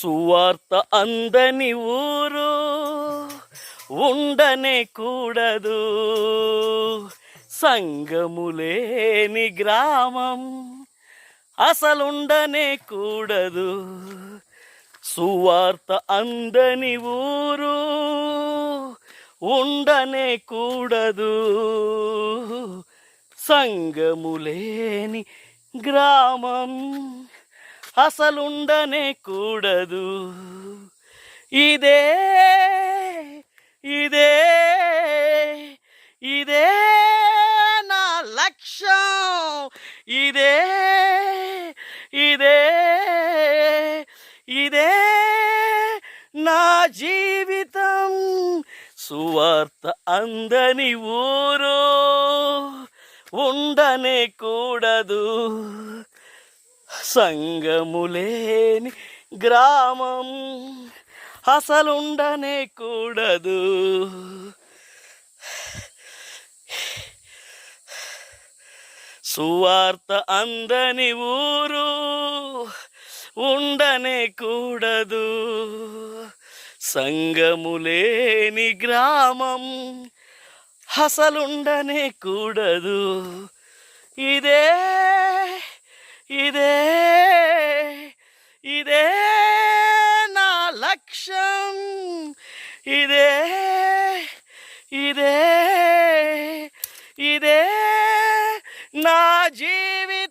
సువార్త అందని ఊరు ఉండనే కూడదు, సంగములేని గ్రామం అసలుండనే కూడదు. సువార్త అందని ఊరు ఉండనే కూడదు, సంగములేని గ్రామం అసలుండనే కూడదు. ఇదే ఇదే ఇదే నా లక్ష్యం, ఇదే ఇదే ఇదే నా జీవితం. సువార్త అందని ఊరు ఉండనే కూడదు, సంగములేని గ్రామం అసలుండనే కూడదు. సువార్త అందని ఊరు ఉండనే కూడదు, సంగములేని గ్రామం అసలుండనే కూడదు. ఇదే ఇదే ఇదే నా లక్ష్యం, ఇదే ఇదే ఇదే నా జీవితం.